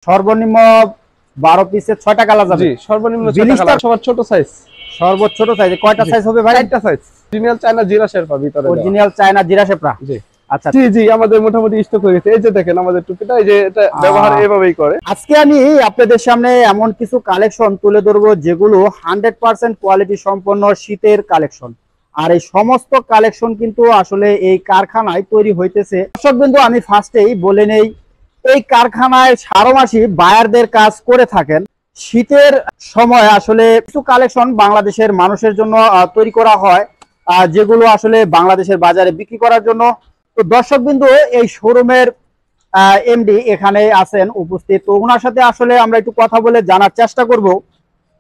সর্বনিম্ন 12 পিসের 6টা কালার যাবে। জি, সর্বনিম্ন 6টা কালার, সবার ছোট সাইজ। সর্বোচ্চ ছোট সাইজ কয়টা সাইজ হবে ভাই? 4টা সাইজ। অরিজিনাল চায়না জিরা শেরপা ভিতরে দেওয়া। অরিজিনাল চায়না জিরা শেরপা। জি। আচ্ছা জি জি, আমাদের মোটামুটি স্টক হয়ে গেছে। এই যে দেখেন আমাদের টুপিটা, এই যে এটা ব্যবহার এভাবেই করে। আজকে আমি আপনাদের সামনে এমন কিছু কালেকশন তুলে ধরবো যেগুলো 100% কোয়ালিটি সম্পন্ন শীতের কালেকশন। আর এই সমস্ত কালেকশন কিন্তু আসলে এই কারখানায় তৈরি হইতেছে। দর্শক বিন্দু, আমি ফার্স্টেই বলে নেই, এই কারখানায় 12 মাসই বায়ারদের কাজ করে থাকেন। শীতের সময় আসলে কিছু কালেকশন বাংলাদেশের মানুষের জন্য তৈরি করা হয়, যেগুলো আসলে বাংলাদেশের বাজারে বিক্রি করার জন্য। তো দর্শক বিন্দু, এই শোরুমের এমডি এখানে আছেন উপস্থিত। তো ওনার সাথে আসলে আমরা একটু কথা বলে জানার চেষ্টা করব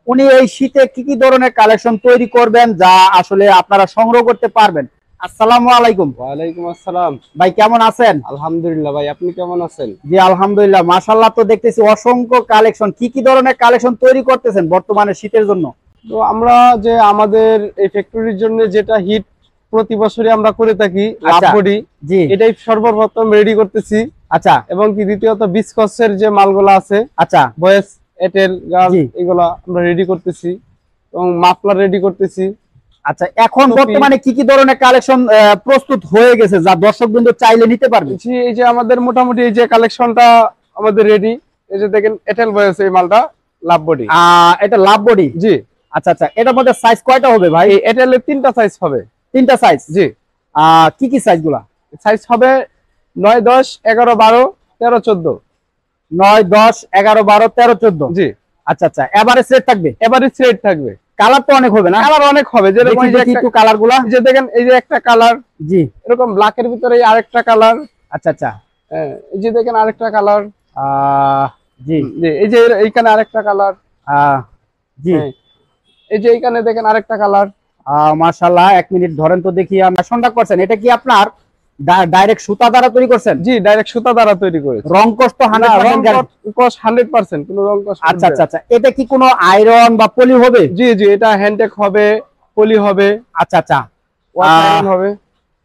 উনি এই শীতে কি কি ধরনের কালেকশন তৈরি করবেন যা আসলে আপনারা সংগ্রহ করতে পারবেন। আসসালামু আলাইকুম। ওয়ালাইকুম আসসালাম। ভাই কেমন আছেন? আলহামদুলিল্লাহ ভাই, আপনি কেমন আছেন? জি আলহামদুলিল্লাহ, মাশাআল্লাহ। তো দেখতেছি অসংখ্য কালেকশন, কি কি ধরনের কালেকশন তৈরি করতেছেন বর্তমানে শীতের জন্য? তো আমরা যে আমাদের এই ফ্যাক্টরির জন্য যেটা হিট প্রতি বছরই আমরা করে থাকি, লাভ বডি, জি এটাই সর্বপ্রথম রেডি করতেছি। আচ্ছা। এবং কি দ্বিতীয়ত বিসকসের যে মালগুলো আছে, আচ্ছা, বয়েস এটেল গার্ল, এগুলা আমরা রেডি করতেছি এবং মাফলার রেডি করতেছি। আচ্ছা, এখন বর্তমানে কি কি ধরনের কালেকশন প্রস্তুত হয়ে গেছে যা দর্শকবৃন্দ চাইলে নিতে পারবে? জি, এই যে আমাদের মোটামুটি এই যে কালেকশনটা আমাদের রেডি। এই যে দেখেন এটেল বয়েস, এই মালটা লাভ বডি। এটা লাভ বডি। জি। আচ্ছা আচ্ছা, এটার মধ্যে সাইজ কয়টা হবে ভাই? এই এটেলের 3টা সাইজ হবে। 3টা সাইজ? জি। কি কি সাইজ গুলা? সাইজ হবে 9, 10, 11, 12, 13, 14। 9, 10, 11, 12, 13, 14। জি। আচ্ছা আচ্ছা, এভারেজ রেট থাকবে? এভারেজ রেট থাকবে। কালার তো অনেক হবে না? কালার অনেক হবে, যেরকম এই যে একটু কালার গুলা। এই যে দেখেন, এই যে একটা কালার। জি। এরকম ব্ল্যাক এর ভিতরে আরেকটা কালার। আচ্ছা আচ্ছা, এই যে দেখেন আরেকটা কালার। জি জি, এই যে এইখানে আরেকটা কালার। জি, এই যে এইখানে দেখেন আরেকটা কালার। মাশাআল্লাহ। 1 মিনিট ধরেন তো দেখি। ফ্যাশনটা করছেন, এটা কি আপনার ডাইরেক্ট সুতা দ্বারা তৈরি করছেন? জি, ডাইরেক্ট সুতা দ্বারা তৈরি করেছি। রং কষ্ট 100% কোনো রং কষ্ট। আচ্ছা আচ্ছা আচ্ছা, এটা কি কোনো আয়রন বা পলি হবে? জি জি, এটা হ্যান্ডটেক হবে, পলি হবে। আচ্ছা আচ্ছা, ওয়াশ আয়রন হবে।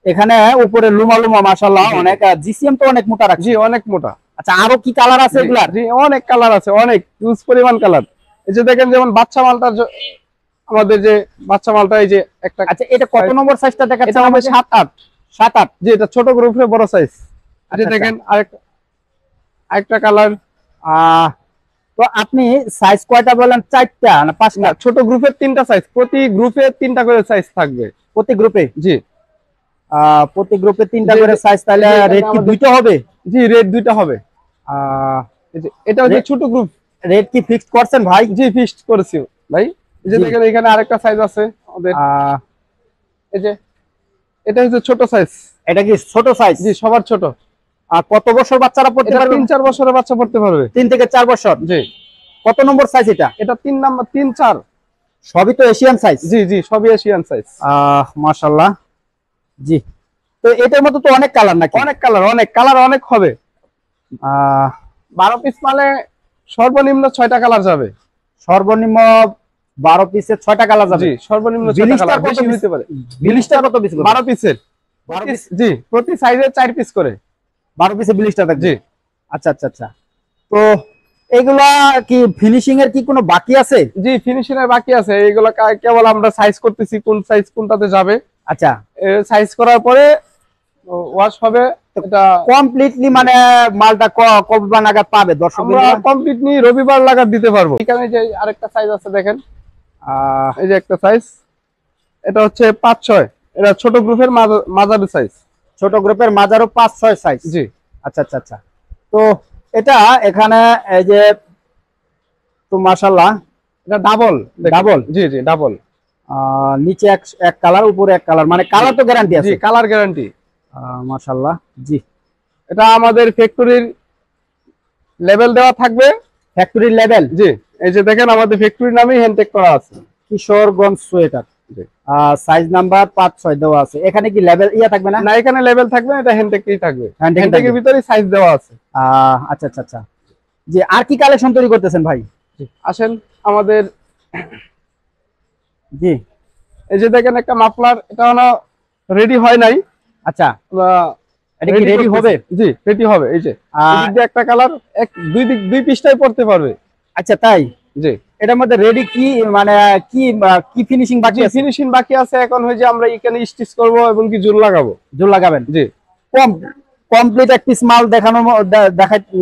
এখানে উপরে লুমা লুমা মাশাআল্লাহ অনেক। জিসিএম তো অনেক মোটা রাখছি। জি, অনেক মোটা। আচ্ছা, আরো কি কালার আছে এগুলার? জি, অনেক কালার আছে, অনেক ইউজ পরিমাণ কালার। এই যে দেখেন, যেমন বাচ্চা মালটার আমাদের যে বাচ্চা মালটা, এই যে একটা। আচ্ছা, এটা কত নম্বর সাইজটা দেখাচ্ছেন? এটা হবে 7, 8। 7, 8। জি, এটা ছোট গ্রুপের বড় সাইজ। এই যে দেখেন আরেকটা কালার। তো আপনি সাইজ কয়টা বলেন? 4টা না 5টা? ছোট গ্রুপের 3টা সাইজ, প্রতি গ্রুপে 3টা করে সাইজ থাকবে। প্রতি গ্রুপে? জি। প্রতি গ্রুপে 3টা করে সাইজ। তাহলে রেট কি 2টা হবে? জি, রেট 2টা হবে। এটা হচ্ছে ছোট গ্রুপ। রেট কি ফিক্সড করছেন ভাই? জি, ফিক্সড করেছি ভাই। এই যে দেখেন এখানে আরেকটা সাইজ আছে আমাদের। এই যে এটা হচ্ছে ছোট সাইজ। এটা কি ছোট সাইজ? জি, সবার ছোট। কত বছর বাচ্চারা পড়তে পারবে? 3-4 বছরের বাচ্চা পড়তে পারবে। 3 থেকে 4 বছর। জি। কত নম্বর সাইজ এটা? এটা 3 নাম্বার, 3, 4 সবই তো এশিয়ান সাইজ? জি জি, সবই এশিয়ান সাইজ। মাশাআল্লাহ। জি। তো এটার মধ্যে তো অনেক কালার নাকি? অনেক কালার অনেক হবে। 12 পিস মালে সর্বনিম্ন 6টা কালার যাবে। সর্বনিম্ন 12 পিসের 6টা কালার যাবে? জি, সর্বনিম্ন 6টা কালার, বেশি হতে পারে। ব্লিস্টার কত পিস? 12 পিসের। জি, প্রতি সাইজে 4 পিস করে 12 পিসের ব্লিস্টার থাকবে। জি। আচ্ছা আচ্ছা আচ্ছা, তো এগুলা কি ফিনিশিং এর কি কোনো বাকি আছে? জি, ফিনিশিং এর বাকি আছে। এইগুলা কেবল আমরা সাইজ করতেছি, কোন সাইজ কোনটাতে যাবে। আচ্ছা, সাইজ করার পরে ওয়াশ হবে। এটা কমপ্লিটলি মানে মালটা কবে নাগাদ পাবে দর্শক? আমরা কমপ্লিটলি রবিবার লাগাত দিতে পারবো। এখানে যে আরেকটা সাইজ আছে দেখেন, এই যে একটা সাইজ, এটা হচ্ছে 5-6। এটা ছোট গ্রুপের মাঝারি সাইজ। ছোট গ্রুপের মাঝারও 5-6 সাইজ? জি। আচ্ছা আচ্ছা আচ্ছা, তো এটা এখানে এই যে, তো মাশাআল্লাহ এটা ডাবল। জি জি, ডাবল। নিচে এক কালার, উপরে এক কালার, মানে কালার তো গ্যারান্টি আছে? জি, কালার গ্যারান্টি। মাশাআল্লাহ। জি, এটা আমাদের ফ্যাক্টরির লেভেল দেওয়া থাকবে। ফ্যাক্টরির লেভেল? জি, এই যে দেখেন আমাদের ফ্যাক্টরির নামেই হ্যান্ডটেক করা আছে, কিশোরগঞ্জ সোয়েটার। সাইজ নাম্বার 5-6 দেওয়া আছে। এখানে কি লেভেল থাকবে না? না, এখানে লেভেল থাকবে না, এটা হ্যান্ডটেকই থাকবে। হ্যান্ডটেকের ভিতরে সাইজ দেওয়া আছে। আচ্ছা আচ্ছা আচ্ছা, জি। আর কি কালেকশন তৈরি করতেছেন ভাই? আসেন আমাদের। জি, এই যে দেখেন একটা মাফলার, এটা রেডি হয় নাই। আচ্ছা, এটা কি রেডি হবে? জি রেডি হবে। এই যে এদিক দিয়ে একটা কালার, দুই পৃষ্ঠায় পড়তে পারবে। আচ্ছা তাই? জি। এটার মধ্যে রেডি কি মানে কি ফিনিশিং বাকি আছে? ফিনিশিং বাকি আছে, এখন হয়ে যে আমরা এখানে স্টিচ করব এবং কি জুল লাগাবো। জোর লাগাবেন? জি। কমপ্লিট এক পিস মাল দেখাই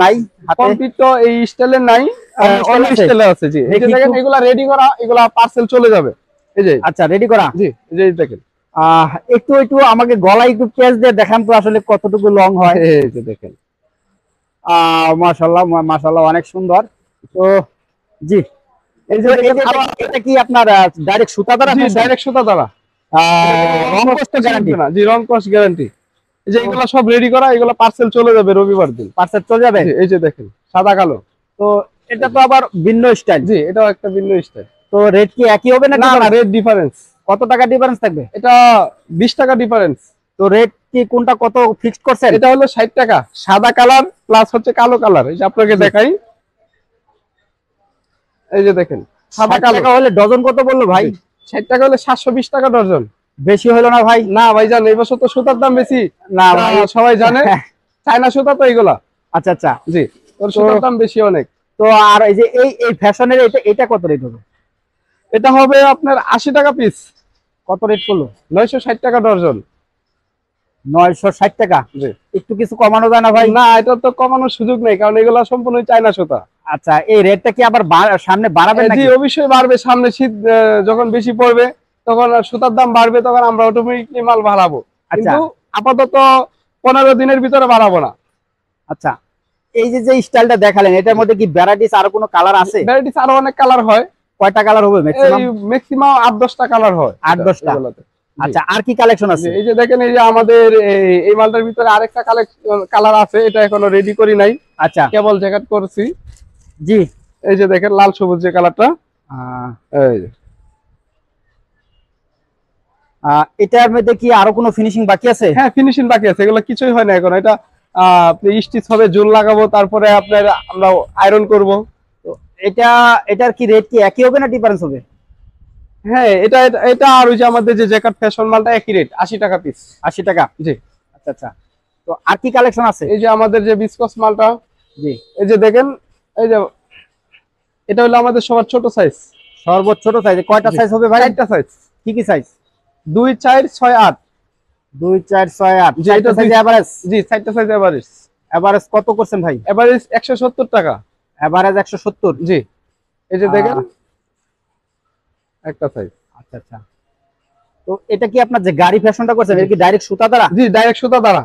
নাই হাতে? কমপ্লিট তো এই স্টাইলের নাই, অন্য অন্য স্টাইলে আছে। জি, এই যে দেখেন এগুলা রেডি করা, এগুলা পার্সেল চলে যাবে। এই যে আচ্ছা রেডি করা। জি, এই যে দেখেন। একটু আমাকে গলায় একটু পেঁচ দিয়ে দেখান তো আসলে কতটুকু লং হয়। এই যে দেখেন। মাশাআল্লাহ মাশাআল্লাহ অনেক সুন্দর। তো জি, এই যে এটা কি আপনার ডাইরেক্ট সুতা দ্বারা? জি, ডাইরেক্ট সুতা দ্বারা। রং কষ্ট গ্যারান্টি? না, জি রং কস্ট গ্যারান্টি। এই যে এগুলা সব রেডি করা, এগুলা পার্সেল চলে যাবে রবিবার দিন। পার্সেল চলে যাবে? এই যে দেখেন সাদা কালো। তো এটা তো আবার ভিন্ন স্টাইল। জি, এটাও একটা ভিন্ন স্টাইল। তো রেট কি একই হবে না? না, রেট ডিফারেন্স। কত টাকা ডিফারেন্স থাকবে? এটা 20 টাকা ডিফারেন্স। তো রেট কি কোনটা কত ফিক্সড করছেন? এটা হলো 60 টাকা, সাদা কালার প্লাস হচ্ছে কালো কালার। এই যে আপনাকে দেখাই, এই যে দেখেন সাদা 60 কালো। টাকা হলে ডজন কত বললো ভাই? 60 টাকা হলে 720 টাকা ডজন। বেশি হলো না ভাই? না ভাই জান, এই বছর তো সুতার দাম বেশি। না ভাই, সবাই জানে চায়না সুতা তো এগুলা। আচ্ছা আচ্ছা। জি, ওর সুতার দাম বেশি অনেক। তো আর এই যে এই ফ্যাশনের এটা কত রেট হবে? এটা হবে আপনার 80 টাকা পিস। কত রেট করলো? 960 টাকা ডজন। 960 টাকা? জি। একটু কিছু কমানো যায় না ভাই? না, এটা তো কমানোর সুযোগ নেই, কারণ এগুলা সম্পূর্ণ চায়না সুতা। আচ্ছা, এই রেটটা কি আবার সামনে বাড়াবেন জি, নাকি? অবশ্যই বাড়বে। সামনে শীত যখন বেশি পড়বে তখন সুতার দাম বাড়বে, তখন আমরা অটোমেটিকলি মাল বাড়াবো। আচ্ছা। কিন্তু আপাতত 15 দিনের ভিতরে বাড়াবো না। আচ্ছা, এই যে স্টাইলটা দেখালেন, এটার মধ্যে কি ভ্যারাইটিস আরো কোনো কালার আছে? ভ্যারাইটিস আরো অনেক কালার হয়। কয়টা কালার হবে ম্যাক্সিমাম? ম্যাক্সিমাম 8-10টা কালার হয়। 8-10টা? আচ্ছা, আর কি কালেকশন আছে? এই যে দেখেন, এই যে আমাদের এই মালটার ভিতরে আরেকটা কালার আছে, এটা এখনো রেডি করি নাই। আচ্ছা, কেবল জ্যাকেট করছি। জি। এই যে দেখেন লাল সবুজ যে কালারটা, এই যে এটার মধ্যে কি আরো কোনো ফিনিশিং বাকি আছে? হ্যাঁ, ফিনিশিং বাকি আছে। এগুলো কিছুই হয় না এখন। এটা আপনি স্টিচ হবে, জুল লাগাবো, তারপরে আপনার আমরা আয়রন করব। তো এটার কি রেট কি একই হবে না ডিফারেন্স হবে? হ্যাঁ, এটা এটা এটা আর ওই যে আমাদের যে জ্যাকেট ফ্যাশন মালটা একই রেট, 80 টাকা পিস। 80 টাকা? জি। আচ্ছা আচ্ছা। তো আর কি কালেকশন আছে? এই যে আমাদের যে বিসকস মালটা, জি। এই যে দেখেন, এই যে এটা হলো আমাদের সবার ছোট সাইজ। সর্বোচ্চ ছোট সাইজ কয়টা সাইজ হবে ভাই? 4টা সাইজ। কি কি সাইজ? 2, 4, 6, 8। 2, 4, 6, 8। জি, এটা সাইজ এভারেজ? জি, 4টা সাইজ এভারেজ। এভারেজ কত করছেন ভাই? এভারেজ 170 টাকা। এভারেজ 170? জি। এই যে দেখেন একটা সাইজ। আচ্ছা আচ্ছা। তো এটা কি আপনার যে গাড়ি ফ্যাশনটা করছেন, এটা কি ডাইরেক্ট সুতা দ্বারা? জি, ডাইরেক্ট সুতা দ্বারা।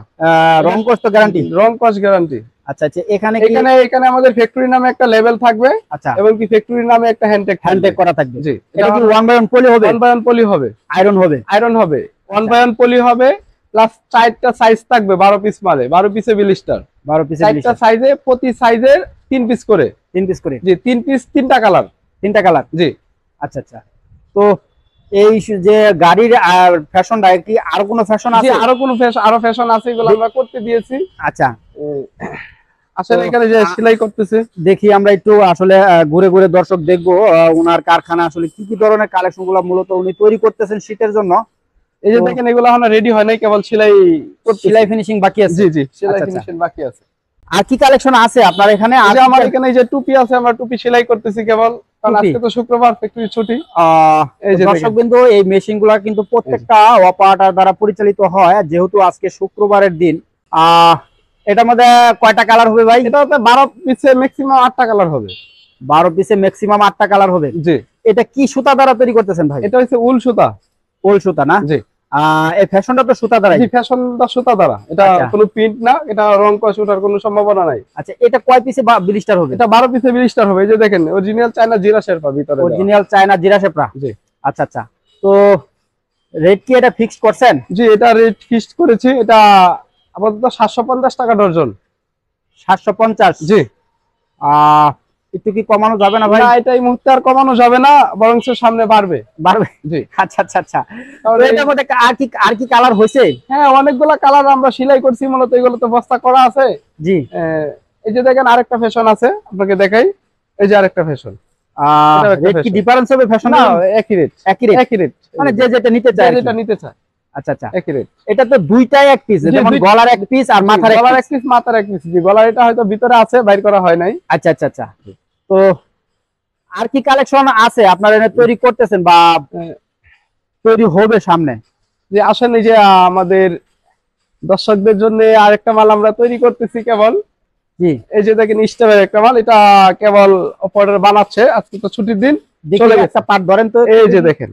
রং কষ্ট গ্যারান্টি? রং কস্ট গ্যারান্টি। আচ্ছা আচ্ছা। এখানে আমাদের ফ্যাক্টরি নামে একটা লেভেল থাকবে। আচ্ছা। এবং কি ফ্যাক্টরি নামে একটা হ্যান্ডটেক করা থাকবে? জি। এটা কি 1 বাই 1 পলি হবে? 1 বাই 1 পলি হবে। আয়রন হবে? আয়রন হবে। 1 বাই 1 পলি হবে, প্লাস 4টা সাইজ থাকবে 12 পিস মালে, 12 পিসে বিলিস্টার। 12 পিসে 4টা সাইজে, প্রতি সাইজের 3 পিস করে। 3 পিস করে? জি, 3 পিস 3টা কালার। 3টা কালার? জি। আচ্ছা আচ্ছা। তো এই যে গাড়ির ফ্যাশনটা কি আরো কোনো ফ্যাশন আছে? জি, আরো ফ্যাশন আছে, এগুলো আমরা করতে দিয়েছি। আচ্ছা। আসলে এখানে যে সেলাই করতেছে, দেখি আমরা একটু আসলে ঘুরে ঘুরে দর্শক দেখবো ওনার কারখানা আসলে কি কি ধরনের কালেকশন গুলো মূলত উনি তৈরি করতেছেন শীতের জন্য। এই যে দেখেন এগুলো এখনো রেডি হয় নাই, কেবল সেলাই ফিনিশিং বাকি আছে? জি জি, সেলাই আচ্ছা, ফিনিশিং বাকি আছে। আর কি কালেকশন আছে আপনার এখানে? আমার এখানে এই যে টুপি আছে, আমরা টুপি সেলাই করতেছি কেবল, কারণ আজকে তো শুক্রবার, ফ্যাক্টরি ছুটি। এই যে দর্শক বিন্দু, এই মেশিন গুলা কিন্তু প্রত্যেকটা অপারেটর দ্বারা পরিচালিত হয়, যেহেতু আজকে শুক্রবারের দিন। এটার মধ্যে কয়টা কালার হবে ভাই? এটা 12 পিসে ম্যাক্সিমাম 8টা কালার হবে। 12 পিসে ম্যাক্সিমাম 8টা কালার হবে? জি। এটা কি সুতা দ্বারা তৈরি করতেছেন ভাই? এটা হচ্ছে উল সুতা। উল সুতা না? জি। এই ফ্যাশনটা তো সুতা দ্বারা? জি, ফ্যাশনটা সুতা দ্বারা। এটা কোনো প্রিন্ট না, এটা রং কস ওঠার কোনো সম্ভাবনা নাই। আচ্ছা, এটা কয় পিসে বিলিস্টার হবে? এটা 12 পিসে বিলিস্টার হবে। এই যে দেখেন অরিজিনাল চায়না জিরা শেরপা ভিতরে। অরিজিনাল চায়না জিরা শেরপা? জি। আচ্ছা আচ্ছা। তো রেট কি এটা ফিক্সড করছেন? জি, এটা রেট ফিক্সড করেছি। এটা আপাতত 750 টাকা ডজন। 750? জি। একটু কি কমানো যাবে না ভাই? না, এটা এই মুহূর্তে আর কমানো যাবে না, বরং সামনে বাড়বে। জি। আচ্ছা আচ্ছা আচ্ছা। এটার মধ্যে আর কি কালার হয়েছে? হ্যাঁ, অনেকগুলা কালার আমরা সেলাই করছি, মূলত এগুলো তো বস্তা করা আছে। জি। এই যে দেখেন আরেকটা ফ্যাশন আছে, আপনাকে দেখাই। এই যে আরেকটা ফ্যাশন। রেট কি ডিফারেন্স হবে ফ্যাশন? না, একই রেট। একই রেট মানে যে যেটা নিতে চায়। আচ্ছা আচ্ছা, একই রেট। এটা তো দুইটাই এক পিস, জি, যেমন গলার এক পিস আর মাথার গলার এক এক পিস মাথার এক পিস। জি, গলার এটা হয়তো ভিতরে আছে, বাইর করা হয় নাই। আচ্ছা আচ্ছা আচ্ছা। তো আর কি কালেকশন আছে আপনারা এনে তৈরি করতেছেন বা তৈরি হবে সামনে? যে আসেন এই যে আমাদের দর্শকদের জন্য আরেকটা মাল আমরা তৈরি করতেছি কেবল। জি, এই যে দেখেন স্টেপের একটা মাল, এটা কেবল অপারেটর বানাচ্ছে, আজকে তো ছুটির দিন। চলে গেছে। একটা পার্ট ধরেন তো, এই যে দেখেন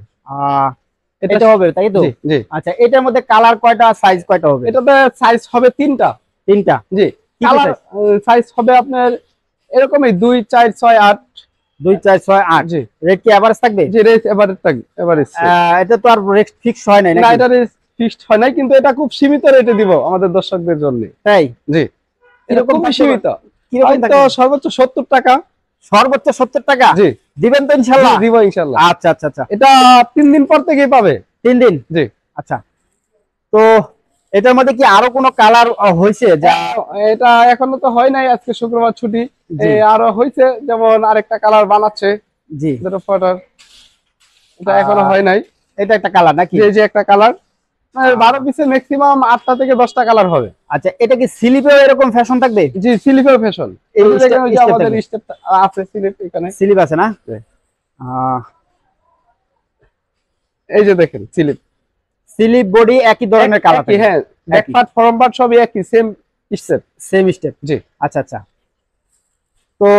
এটা হবে তাই তো? জি জি। আচ্ছা, এটার মধ্যে কালার কয়টা, সাইজ কয়টা হবে? এটাতে সাইজ হবে তিনটা। তিনটা? জি, কালার সাইজ হবে আপনার এরকমই 2, 4, 6, 8। 2, 4, 6, 8। জি। রেট কি এভারেজ থাকবে? জি, রেট এভারেজ। এটা তো আর রেট ফিক্স হয় নাই না, নাকি? এটা ফিক্সড হয় নাই, কিন্তু এটা খুব সীমিত রেটে দিব আমাদের দর্শকদের জন্য। তাই? জি, এটা কিরকম খুবই সীমিত। কিরকম হয়তো থাকবে? সর্বোচ্চ 70 টাকা। সর্বোচ্চ 70 টাকা? জি, দিবেন তো ইনশাআল্লাহ? দিব ইনশাআল্লাহ। আচ্ছা আচ্ছা আচ্ছা। এটা 3 দিন পর থেকেই পাবে। 3 দিন? জি। আচ্ছা, তো এটার মধ্যে কি আরো কোনো কালার হয়েছে যা? এটা এখনো তো হয় নাই, আজকে শুক্রবার ছুটি। জি। আরো হয়েছে, যেমন আরেকটা কালার বানাচ্ছে জি, দুটো ফটার, এটা এখনো হয় নাই। এটা একটা কালার নাকি? যে একটা কালার 12 পিসে ম্যাক্সিমাম 8টা থেকে 10টা কালার হবে। আচ্ছা, এটা কি স্লিপেও এরকম ফ্যাশন থাকবে? জি, স্লিপের ফ্যাশন। এই এই দেখেন ওই যে স্টেপ আমাদের থাকবে? স্টেপ আছে, স্লিপ এখানে। স্লিপ আছে না? জি। এই যে দেখেন স্লিপ। স্লিপ বডি একই ধরনের কালার একই, হ্যাঁ, ব্যাক পার্ট ফ্রন্ট পার্ট সবই একই, সেম স্টেপ। Same step? জি। আচ্ছা আচ্ছা। তো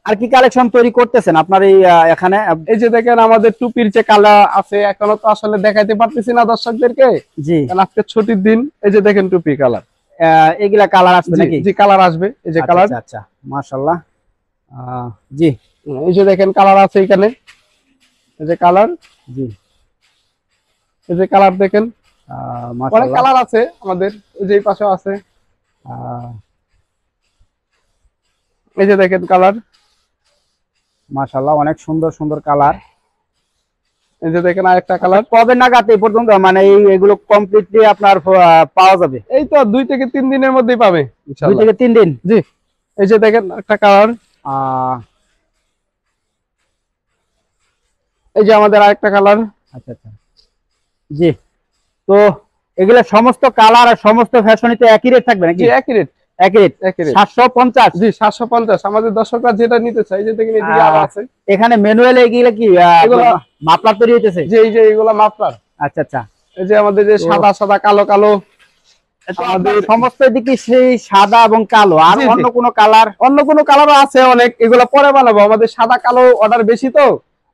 আর কি কালেকশন তৈরি করতেছেন আপনার এই এখানে? এই যে দেখেন আমাদের টুপির যে কালার আছে, এখনো তো আসলে দেখাইতে পারতেছি না দর্শকদেরকে, জি, কারণ আজকে ছুটির দিন। এই যে দেখেন টুপি কালার, এগুলা কালার আসবে নাকি? জি, কালার আসবে। এই যে আচ্ছা, কালার। আচ্ছা আচ্ছা, মাশাআল্লাহ। জি, এই যে দেখেন কালার আছে এখানে। এই যে কালার, জি, এই যে কালার দেখেন, অনেক মাশাআল্লাহ। কালার আছে আমাদের। এই যে এই পাশেও আছে। এই যে দেখেন কালার, মাশাআল্লাহ, অনেক সুন্দর সুন্দর কালার। এই যে দেখেন আরেকটা কালার। কবে নাগাদ এই পর্যন্ত মানে এগুলো কমপ্লিটলি আপনার পাওয়া যাবে? এই তো 2 থেকে 3 দিনের মধ্যেই পাবে 2 ইনশাআল্লাহ। থেকে 3 দিন? জি। এই যে দেখেন একটা কালার। এই যে আমাদের আরেকটা কালার। আচ্ছা আচ্ছা, জি। তো এগুলা সমস্ত কালার আর সমস্ত ফ্যাশনিতে একই রেট থাকবে নাকি? জি, একই রেট। একই রেট? একই রেট। 750? জি, 750। আমাদের দর্শকরা যেটা নিতে চায়, যে দেখেন এদিকে আরো আছে। এখানে ম্যানুয়ালি এগুলা কি এগুলো মাপলার তৈরি হইতেছে? যে এই যে এগুলা মাফলার। আচ্ছা আচ্ছা। এই যে আমাদের যে সাদা সাদা কালো কালো, আমাদের সমস্ত দিকে সেই সাদা এবং কালো, আর জি, জি। অন্য কোনো কালার? অন্য কোনো কালারও আছে অনেক, এগুলা পরে বানাবো। আমাদের সাদা কালো অর্ডার বেশি, তো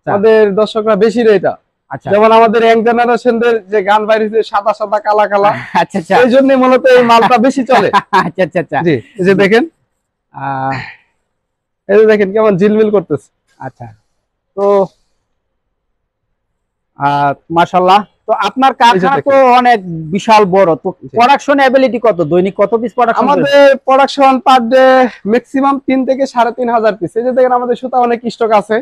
আমাদের দর্শকরা বেশি রে এটা। আচ্ছা, যেমন আমাদের ইয়াং জেনারেশনদের যে গান বাইরেছে সাদা সাদা কালা কালা, আচ্ছা আচ্ছা, এই জন্য মূলত এই মালটা বেশি চলে। আচ্ছা আচ্ছা আচ্ছা। জি, এই যে দেখেন, এই যে দেখেন কেমন ঝিলমিল করতেছে। আচ্ছা, তো মাশাআল্লাহ। তো আপনার কারখানা তো অনেক বিশাল বড়, তো প্রোডাকশন এবিলিটি কত? দৈনিক কত পিস প্রোডাকশন? আমাদের প্রোডাকশন পার ডে ম্যাক্সিমাম 3 থেকে 3,500 পিস। এই যে দেখেন আমাদের সুতা অনেক স্টক আছে।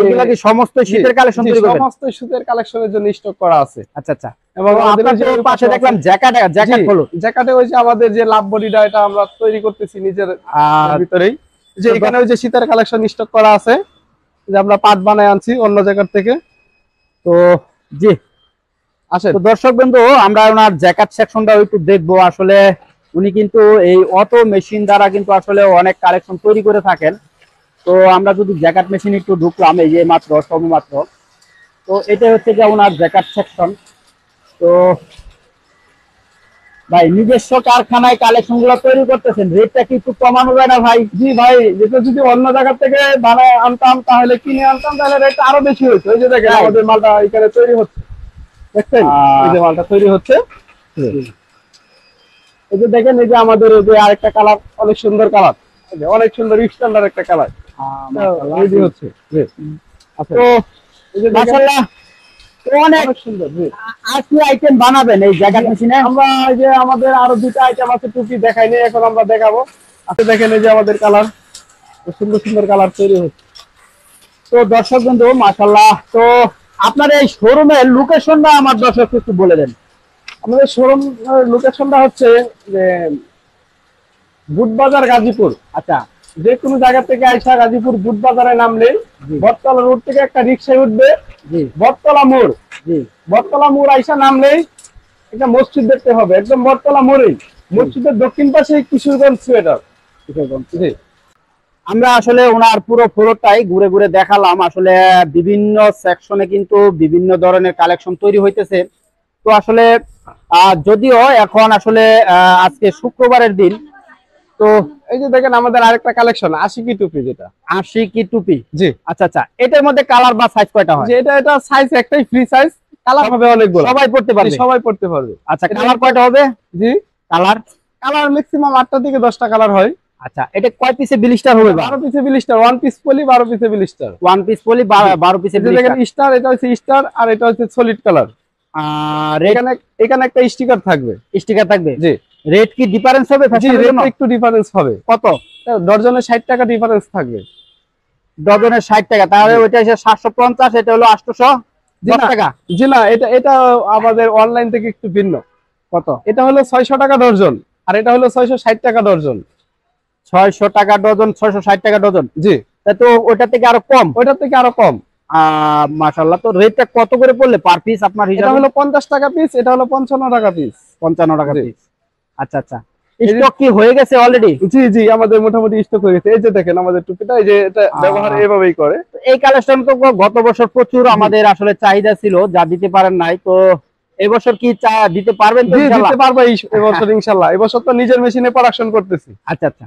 এগুলা কি সমস্ত শীতের কালেকশন তৈরি করবেন? সমস্ত শীতের কালেকশনের জন্য স্টক করা আছে। আচ্ছা আচ্ছা। এবং আমাদের আপনার তো পাশে দেখলাম জ্যাকেট হলো। জ্যাকেটে ওই যে আমাদের যে লাভ বডিটা, এটা আমরা তৈরি করতেছি নিজের ভিতরেই। যে এখানে ওই যে শীতের কালেকশন স্টক করা আছে, যে আমরা পাট বানায় আনছি অন্য জায়গা থেকে। তো জি, আসেন। তো দর্শক বন্ধু, আমরা ওনার জ্যাকেট সেকশনটা একটু দেখবো। আসলে উনি কিন্তু এই অটো মেশিন দ্বারা কিন্তু আসলে অনেক কালেকশন তৈরি করে থাকেন। তো আমরা যদি জ্যাকেট মেশিন একটু ঢুকলাম, এই যে মাত্র সবেমাত্র, তো এটা হচ্ছে যে ওনার জ্যাকেট সেকশন। তো ভাই, নিজস্ব কারখানায় কালেকশন গুলো তৈরি করতেছেন, রেটটা কি একটু কমানো যায় না ভাই? জি ভাই, যেটা যদি অন্য জায়গা থেকে বানায় আনতাম, তাহলে কিনে আনতাম, তাহলে রেটটা আরো বেশি হতো। এই যে দেখেন আমাদের মালটা এখানে তৈরি হচ্ছে, দেখছেন? এই যে মালটা তৈরি হচ্ছে। এই যে দেখেন, এই যে আমাদের এই যে আরেকটা কালার, অনেক সুন্দর কালার, অনেক সুন্দর স্ট্যান্ডার্ড একটা কালার রেডি হচ্ছে। তো এই যে মাশাআল্লাহ, অনেক সুন্দর। আর কি আইটেম বানাবেন এই জ্যাকেট মেশিনে? আমরা এই যে আমাদের আরো 2টা আইটেম আছে, টুপি দেখাইনি, এখন আমরা দেখাবো। আচ্ছা দেখেন, এই যে আমাদের কালার, সুন্দর সুন্দর কালার তৈরি হচ্ছে। তো দর্শক বন্ধু, মাশাআল্লাহ, তো আপনার এই শোরুমের লোকেশনটা আমার দর্শককে একটু বলে দেন। আমাদের শোরুম লোকেশনটা হচ্ছে যে বুটবাজার, গাজীপুর। আচ্ছা, যে কোনো জায়গা থেকে আইসা গাজীপুর বুটবাজারে নামলে বটতলা রোড থেকে একটা রিক্সায় উঠবে, জি, বটতলা মোড়। জি, বটতলা মোড় আইসা নামলেই একটা মসজিদ দেখতে হবে, একদম বটতলা মোড়েই, মসজিদের দক্ষিণ পাশে কিশোরগঞ্জ সোয়েটার। জি। আমরা আসলে ওনার পুরো ফ্লোরটাই ঘুরে ঘুরে দেখালাম। আসলে বিভিন্ন সেকশনে কিন্তু বিভিন্ন ধরনের কালেকশন তৈরি হইতেছে। তো আসলে যদিও এখন আসলে আজকে শুক্রবারের দিন, তো এই যে দেখেন আমাদের আরেকটা কালেকশন আশিকি টুপি, যেটা আশিকি টুপি। জি। আচ্ছা আচ্ছা, এটার মধ্যে কালার বা সাইজ কয়টা হয়? যে এটা সাইজ একটাই, ফ্রি সাইজ, কালার হবে অনেকগুলো, সবাই পড়তে জি, পারবে? সবাই পড়তে পারবে। আচ্ছা, কালার কয়টা হবে? জি, কালার কালার ম্যাক্সিমাম 8টা থেকে 10টা কালার হয়। আচ্ছা, এটা কয় পিসে ব্লিস্টার হবে? 12 পিসে ব্লিস্টার, ওয়ান পিস পলি 12 পিসে ব্লিস্টার। ওয়ান পিস পলি 12 পিসে দেখেন ব্লিস্টার। স্টার, এটা হচ্ছে স্টার, আর এটা হচ্ছে সলিড কালার। আর এখানে একটা স্টিকার থাকবে। স্টিকার থাকবে? জি। রেট কি ডিফারেন্স হবে? জি, ফ্যাশনের রেট জন্য একটু ডিফারেন্স হবে। কত? ডজনে 60 টাকা ডিফারেন্স থাকবে। ডজনের 60 টাকা, তাহলে ওইটা এসে 750, এটা হলো 810 টাকা। জি না, এটা আমাদের অনলাইন থেকে একটু ভিন্ন। কত? এটা হলো 600 টাকা ডজন, আর এটা হলো 660 টাকা ডজন। 600 টাকা ডজন, 660 টাকা ডজন। জি। তো ওটা থেকে আরো কম? ওইটার থেকে আরো কম। মাশাআল্লাহ। তো রেটটা কত করে পড়লে পার পিস আপনার এটা হিসাবে? হলো 50 টাকা পিস, এটা হলো 55 টাকা পিস। 55 টাকা জি। পিস। আচ্ছা আচ্ছা, স্টক কি হয়ে গেছে অলরেডি? জি জি, আমাদের মোটামুটি স্টক হয়ে গেছে। এই যে দেখেন আমাদের টুপিটা, এই যে এটা ব্যবহার এভাবেই করে। এই কালেকশন তো গত বছর প্রচুর আমাদের আসলে চাহিদা ছিল, যা দিতে পারেন নাই। তো এবছর কি দিতে পারবেন তো জি, ইনশাআল্লাহ? দিতে পারবো এবছর ইনশাআল্লাহ। এবছর তো নিজের মেশিনে প্রোডাকশন করতেছি। আচ্ছা আচ্ছা।